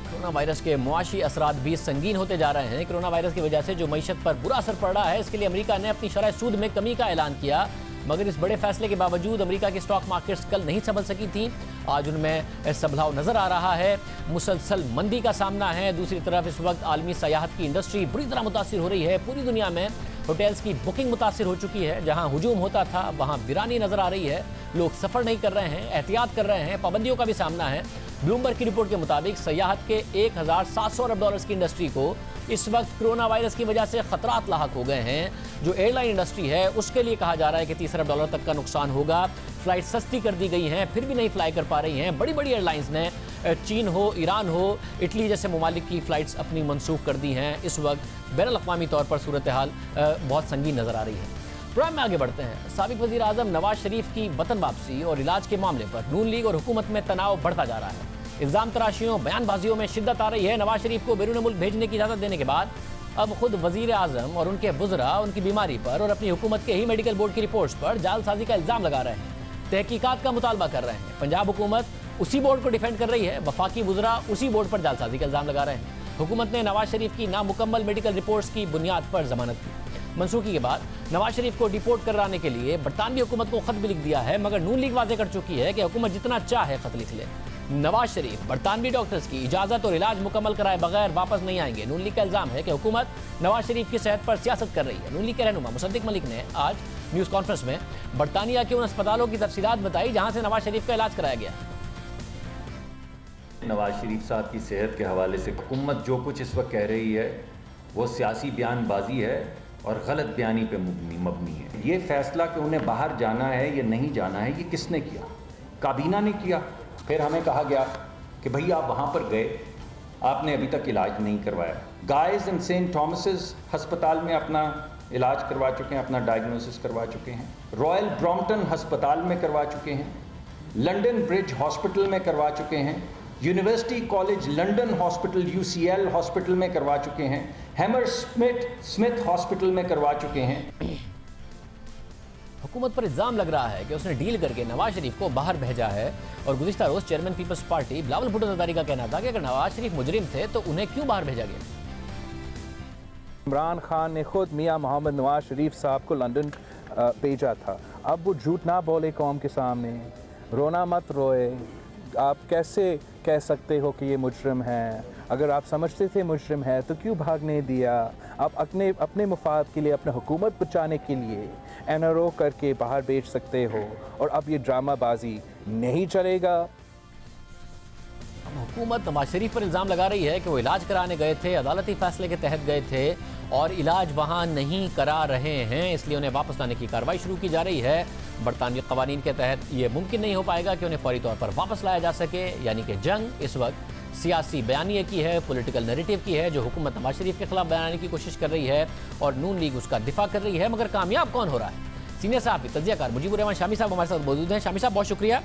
کرونا وائرس کے معاشی اثرات بھی سنگین ہوتے جا رہے ہیں۔ کرونا وائرس کی وجہ سے جو معیشت پر برا اثر پڑ رہا ہے، اس کے لیے امریکہ نے اپنی شرح سود میں کمی کا اعلان کیا، مگر اس بڑے فیصلے کے باوجود امریکہ کی اسٹاک مارکیٹس کل نہیں سنبھل سکی تھیں۔ آج ان میں سنبھلاؤ نظر آ رہا ہے، مسلسل مندی کا سامنا ہے۔ دوسری طرف اس وقت عالمی سیاحت کی انڈسٹری بری طرح متاثر ہو رہی ہے۔ پوری دنیا میں ہوٹلز کی بکنگ متاثر ہو چکی ہے۔ جہاں ہجوم ہوتا تھا وہاں ویرانی نظر آ رہی ہے، لوگ سفر نہیں کر رہے ہیں، احتیاط کر رہے ہیں، پابندیوں کا بھی سامنا ہے۔ بلومبرگ کی رپورٹ کے مطابق سیاحت کے $1700 ارب کی انڈسٹری کو اس وقت کرونا وائرس کی وجہ سے خطرات لاحق ہو گئے ہیں۔ جو ایئر لائن انڈسٹری ہے اس کے لیے کہا جا رہا ہے کہ $30 ارب تک کا نقصان ہوگا۔ فلائٹ سستی کر دی گئی ہیں، پھر بھی نہیں فلائی کر پا رہی ہیں۔ بڑی بڑی ایئر لائنز نے چین ہو، ایران ہو، اٹلی جیسے ممالک کی فلائٹس اپنی منسوخ کر دی ہیں۔ اس وقت بین الاقوامی طور پر صورتحال بہت سنگین نظر آ رہی ہے۔ پروگرام میں آگے بڑھتے ہیں۔ سابق وزیر اعظم نواز شریف کی وطن واپسی اور علاج کے معاملے پر نون لیگ اور حکومت میں تناؤ بڑھتا جا رہا ہے۔ الزام تراشیوں، بیان بازیوں میں شدت آ رہی ہے۔ نواز شریف کو بیرون ملک بھیجنے کی اجازت دینے کے بعد اب خود وزیر اعظم اور ان کے وزراء ان کی بیماری پر اور اپنی حکومت کے ہی میڈیکل بورڈ کی رپورٹس پر جعل سازی کا الزام لگا رہے ہیں، تحقیقات کا مطالبہ کر رہے ہیں۔ پنجاب حکومت اسی بورڈ کو ڈیفینڈ کر رہی ہے، وفاقی وزراء اسی بورڈ پر جعل سازی کا الزام لگا رہے ہیں۔ حکومت نے نواز شریف کی نامکمل میڈیکل رپورٹس کی بنیاد پر ضمانت کی۔ منسوخی کے بعد نواز شریف کو ڈیپورٹ کرانے کے لیے برطانوی حکومت کو خط بھی لکھ دیا ہے، مگر نون لیگ واضح کر چکی ہے کہ حکومت جتنا چاہے خط لکھ لے، نواز شریف برطانوی ڈاکٹرز کی اجازت اور علاج مکمل کرائے بغیر واپس نہیں آئیں گے۔ نون لیگ کا الزام ہے کہ حکومت نواز شریف کی صحت پر سیاست کر رہی ہے۔ نون لیگ کے رہنما مصدق ملک نے آج نیوز کانفرنس میں برطانیہ کے ان اسپتالوں کی تفصیلات بتائی جہاں سے نواز شریف کا علاج کرایا گیا۔ نواز شریف صاحب کی صحت کے حوالے سے حکومت جو کچھ اس وقت کہہ رہی ہے وہ سیاسی بیان بازی ہے اور غلط بیانی پہ مبنی ہے۔ یہ فیصلہ کہ انہیں باہر جانا ہے یا نہیں جانا ہے، یہ کس نے کیا؟ کابینہ نے کیا۔ پھر ہمیں کہا گیا کہ بھئی آپ وہاں پر گئے، آپ نے ابھی تک علاج نہیں کروایا۔ گائز اینڈ سینٹ تھامسز ہسپتال میں اپنا علاج کروا چکے ہیں، اپنا ڈائگنوسس کروا چکے ہیں، رائل برامپٹن ہسپتال میں کروا چکے ہیں، لنڈن برج ہاسپٹل میں کروا چکے ہیں، university college London hospital UCL hospital میں کروا چکے ہیں، ہیمر سمتھ ہاسپٹل میں کروا چکے ہیں۔ حکومت پر الزام لگ رہا ہے کہ اس نے ڈیل کر کے نواز شریف کو باہر بھیجا ہے، اور گزشتہ روز چیئرمین پیپلز پارٹی بلاول بھٹو زرداری کا کہنا تھا کہ اگر نواز شریف مجرم تھے تو انہیں کیوں باہر بھیجا گیا؟ عمران خان نے خود میاں محمد نواز شریف صاحب کو لندن بھیجا تھا۔ اب وہ جھوٹ نہ بولے قوم کے سامنے، رونا مت روئے۔ آپ کیسے کہہ سکتے ہو کہ یہ مجرم ہیں؟ اگر آپ سمجھتے تھے مجرم ہے تو کیوں بھاگنے دیا؟ آپ اپنے مفاد کے لیے، اپنے حکومت بچانے کے لیے NRO کر کے باہر بھیج سکتے ہو، اور اب یہ ڈرامہ بازی نہیں چلے گا۔ حکومت نواز شریف پر الزام لگا رہی ہے کہ وہ علاج کرانے گئے تھے، عدالتی فیصلے کے تحت گئے تھے اور علاج وہاں نہیں کرا رہے ہیں، اس لیے انہیں واپس لانے کی کارروائی شروع کی جا رہی ہے۔ برطانوی قوانین کے تحت یہ ممکن نہیں ہو پائے گا کہ انہیں فوری طور پر واپس لایا جا سکے، یعنی کہ جنگ اس وقت سیاسی بیانیے کی ہے، پولیٹیکل نیریٹو کی ہے، جو حکومت نواز شریف کے خلاف بیانانے کی کوشش کر رہی ہے اور نون لیگ اس کا دفاع کر رہی ہے، مگر کامیاب کون ہو رہا ہے؟ سینئر صحافی تجزیہ کار مجیب الرحمان شامی صاحب ہمارے ساتھ موجود ہیں۔ شامی صاحب بہت شکریہ۔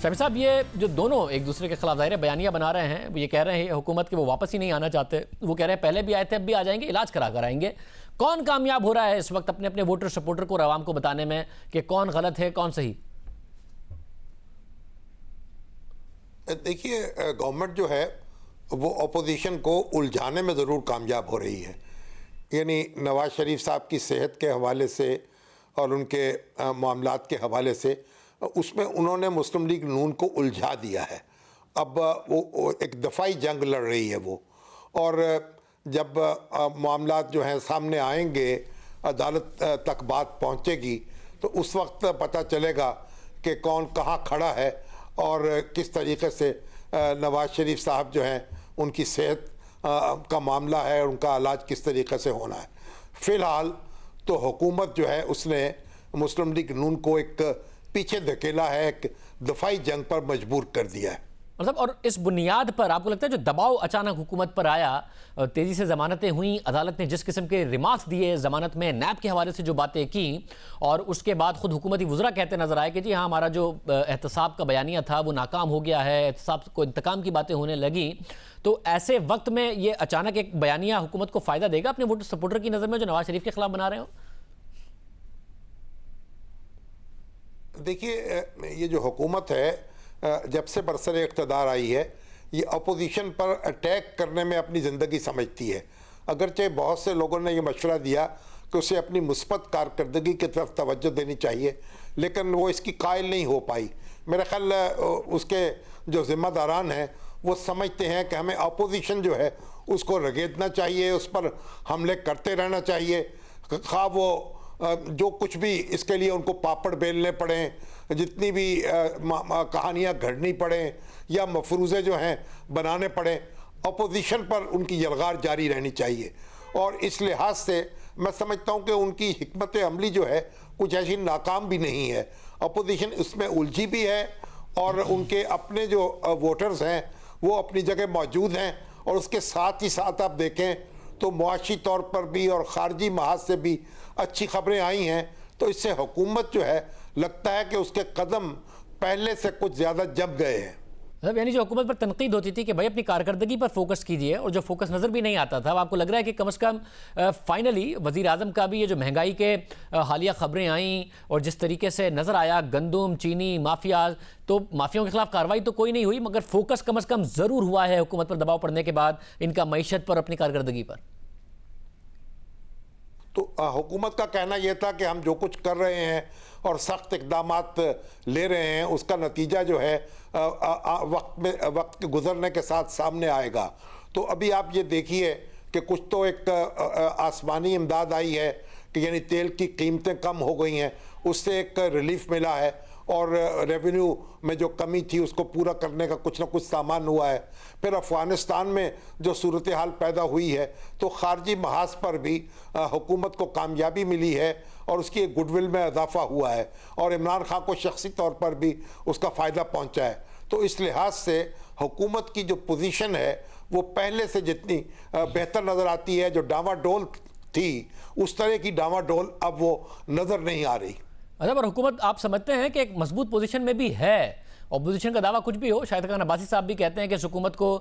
شامی صاحب، یہ جو دونوں ایک دوسرے کے خلاف ظاہر بیانیہ بنا رہے ہیں، یہ کہہ رہے ہیں حکومت کہ وہ واپس ہی نہیں آنا چاہتے، وہ کہہ رہے ہیں پہلے بھی آئے تھے اب بھی آ جائیں گے، علاج کرا کر آئیں گے۔ کون کامیاب ہو رہا ہے اس وقت اپنے اپنے ووٹر سپورٹر کو اور عوام کو بتانے میں کہ کون غلط ہے کون صحیح؟ دیکھیے، گورنمنٹ جو ہے وہ اپوزیشن کو الجھانے میں ضرور کامیاب ہو رہی ہے۔ یعنی نواز شریف صاحب کی صحت کے حوالے سے اور ان کے معاملات کے حوالے سے اس میں انہوں نے مسلم لیگ نون کو الجھا دیا ہے۔ اب وہ ایک دفاعی جنگ لڑ رہی ہے وہ، اور جب معاملات جو ہیں سامنے آئیں گے، عدالت تک بات پہنچے گی، تو اس وقت پتہ چلے گا کہ کون کہاں کھڑا ہے اور کس طریقے سے نواز شریف صاحب جو ہیں ان کی صحت کا معاملہ ہے اور ان کا علاج کس طریقے سے ہونا ہے۔ فی الحال تو حکومت جو ہے اس نے مسلم لیگ نون کو ایک پیچھے دھکیلا ہے، ایک دفاعی جنگ پر مجبور کر دیا ہے۔ مطلب اور اس بنیاد پر آپ کو لگتا ہے جو دباؤ اچانک حکومت پر آیا، تیزی سے ضمانتیں ہوئیں، عدالت نے جس قسم کے ریمارکس دیے ضمانت میں، نیب کے حوالے سے جو باتیں کیں، اور اس کے بعد خود حکومتی وزراء کہتے نظر آئے کہ جی ہاں ہمارا جو احتساب کا بیانیہ تھا وہ ناکام ہو گیا ہے، احتساب کو انتقام کی باتیں ہونے لگیں، تو ایسے وقت میں یہ اچانک ایک بیانیہ حکومت کو فائدہ دے گا اپنے ووٹر سپورٹر کی نظر میں جو نواز شریف کے خلاف بنا رہے ہوں؟ دیکھیے یہ جو حکومت ہے جب سے برسر اقتدار آئی ہے، یہ اپوزیشن پر اٹیک کرنے میں اپنی زندگی سمجھتی ہے۔ اگرچہ بہت سے لوگوں نے یہ مشورہ دیا کہ اسے اپنی مثبت کارکردگی کی طرف توجہ دینی چاہیے، لیکن وہ اس کی قائل نہیں ہو پائی۔ میرا خیال اس کے جو ذمہ داران ہیں وہ سمجھتے ہیں کہ ہمیں اپوزیشن جو ہے اس کو رگیدنا چاہیے، اس پر حملے کرتے رہنا چاہیے، خواہ وہ جو کچھ بھی اس کے لیے ان کو پاپڑ بیلنے پڑیں، جتنی بھی کہانیاں گھڑنی پڑیں یا مفروضے جو ہیں بنانے پڑیں، اپوزیشن پر ان کی یلغار جاری رہنی چاہیے۔ اور اس لحاظ سے میں سمجھتا ہوں کہ ان کی حکمت عملی جو ہے کچھ ایسی ناکام بھی نہیں ہے۔ اپوزیشن اس میں الجھی بھی ہے اور ان کے اپنے جو ووٹرز ہیں وہ اپنی جگہ موجود ہیں، اور اس کے ساتھ ہی ساتھ آپ دیکھیں تو معاشی طور پر بھی اور خارجی محاذ سے بھی اچھی خبریں آئی ہیں، تو اس سے حکومت جو ہے لگتا ہے کہ اس کے قدم پہلے سے کچھ زیادہ جم گئے ہیں۔ یعنی جو حکومت پر تنقید ہوتی تھی کہ بھائی اپنی کارکردگی پر فوکس کیجئے، اور جو فوکس نظر بھی نہیں آتا تھا، آپ کو لگ رہا ہے کہ کم از کم فائنلی وزیر اعظم کا بھی یہ جو مہنگائی کے حالیہ خبریں آئیں اور جس طریقے سے نظر آیا گندم، چینی، مافیاز، تو مافیاؤں کے خلاف کارروائی تو کوئی نہیں ہوئی، مگر فوکس کم از کم ضرور ہوا ہے حکومت پر دباؤ پڑنے کے بعد ان کا معیشت پر، اپنی کارکردگی پر۔ تو حکومت کا کہنا یہ تھا کہ ہم جو کچھ کر رہے ہیں اور سخت اقدامات لے رہے ہیں اس کا نتیجہ جو ہے وقت گزرنے کے ساتھ سامنے آئے گا۔ تو ابھی آپ یہ دیکھیے کہ کچھ تو ایک آسمانی امداد آئی ہے کہ یعنی تیل کی قیمتیں کم ہو گئی ہیں، اس سے ایک ریلیف ملا ہے، اور ریونیو میں جو کمی تھی اس کو پورا کرنے کا کچھ نہ کچھ سامان ہوا ہے۔ پھر افغانستان میں جو صورتحال پیدا ہوئی ہے تو خارجی محاذ پر بھی حکومت کو کامیابی ملی ہے اور اس کی ایک گڈ ول میں اضافہ ہوا ہے، اور عمران خان کو شخصی طور پر بھی اس کا فائدہ پہنچا ہے۔ تو اس لحاظ سے حکومت کی جو پوزیشن ہے وہ پہلے سے جتنی بہتر نظر آتی ہے، جو ڈاما ڈول تھی اس طرح کی ڈاما ڈول اب وہ نظر نہیں آ رہی۔ اچھا، پر حکومت آپ سمجھتے ہیں کہ ایک مضبوط پوزیشن میں بھی ہے؟ اپوزیشن کا دعویٰ کچھ بھی ہو، شاہد خان عباسی صاحب بھی کہتے ہیں کہ اس حکومت کو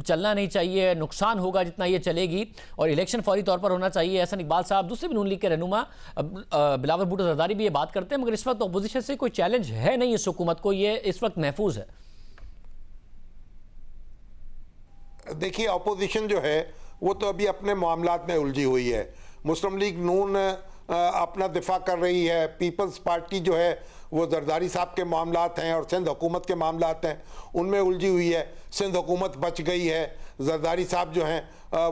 چلنا نہیں چاہیے، نقصان ہوگا جتنا یہ چلے گی، اور الیکشن فوری طور پر ہونا چاہیے۔ احسن اقبال صاحب دوسرے بھی نون لیگ کے رہنما بلاول بھٹو زرداری بھی یہ بات کرتے ہیں، مگر اس وقت اپوزیشن سے کوئی چیلنج ہے نہیں اس حکومت کو، یہ اس وقت محفوظ ہے۔ دیکھیے اپوزیشن جو ہے وہ تو ابھی اپنے معاملات میں الجھی ہوئی ہے۔ مسلم لیگ نون اپنا دفاع کر رہی ہے، پیپلز پارٹی جو ہے وہ زرداری صاحب کے معاملات ہیں اور سندھ حکومت کے معاملات ہیں، ان میں الجھی ہوئی ہے۔ سندھ حکومت بچ گئی ہے، زرداری صاحب جو ہیں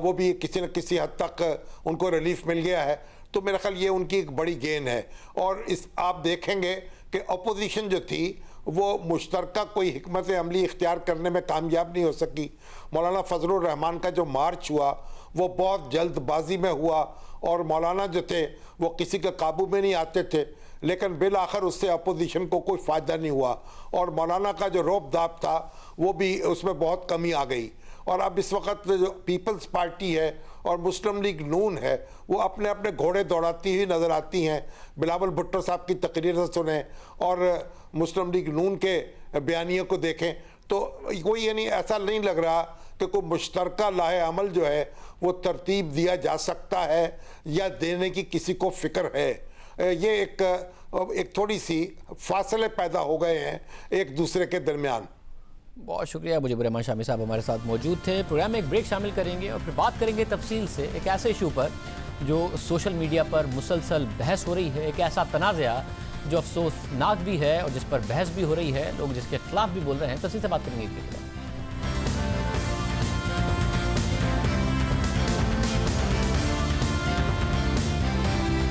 وہ بھی کسی نہ کسی حد تک ان کو ریلیف مل گیا ہے۔ تو میرا خیال یہ ان کی ایک بڑی گین ہے، اور آپ دیکھیں گے کہ اپوزیشن جو تھی وہ مشترکہ کوئی حکمت عملی اختیار کرنے میں کامیاب نہیں ہو سکی۔ مولانا فضل الرحمان کا جو مارچ ہوا وہ بہت جلد بازی میں ہوا، اور مولانا جو تھے وہ کسی کے قابو میں نہیں آتے تھے، لیکن بالآخر اس سے اپوزیشن کو کوئی فائدہ نہیں ہوا، اور مولانا کا جو روب داب تھا وہ بھی اس میں بہت کمی آ گئی۔ اور اب اس وقت جو پیپلز پارٹی ہے اور مسلم لیگ نون ہے وہ اپنے اپنے گھوڑے دوڑاتی ہوئی نظر آتی ہیں۔ بلاول بھٹو صاحب کی تقریر سے سنیں اور مسلم لیگ نون کے بیانیوں کو دیکھیں تو کوئی یعنی ایسا نہیں لگ رہا کہ کوئی مشترکہ لاہے عمل جو ہے وہ ترتیب دیا جا سکتا ہے یا دینے کی کسی کو فکر ہے۔ یہ ایک تھوڑی سی فاصلے پیدا ہو گئے ہیں ایک دوسرے کے درمیان۔ بہت شکریہ مجیب الرحمان شامی صاحب ہمارے ساتھ موجود تھے۔ پروگرام میں ایک بریک شامل کریں گے اور پھر بات کریں گے تفصیل سے ایک ایسے ایشو پر جو سوشل میڈیا پر مسلسل بحث ہو رہی ہے، ایک ایسا تنازعہ جو افسوسناک بھی ہے اور جس پر بحث بھی ہو رہی ہے، لوگ جس کے خلاف بھی بول رہے ہیں۔ تفصیل سے بات کریں گے۔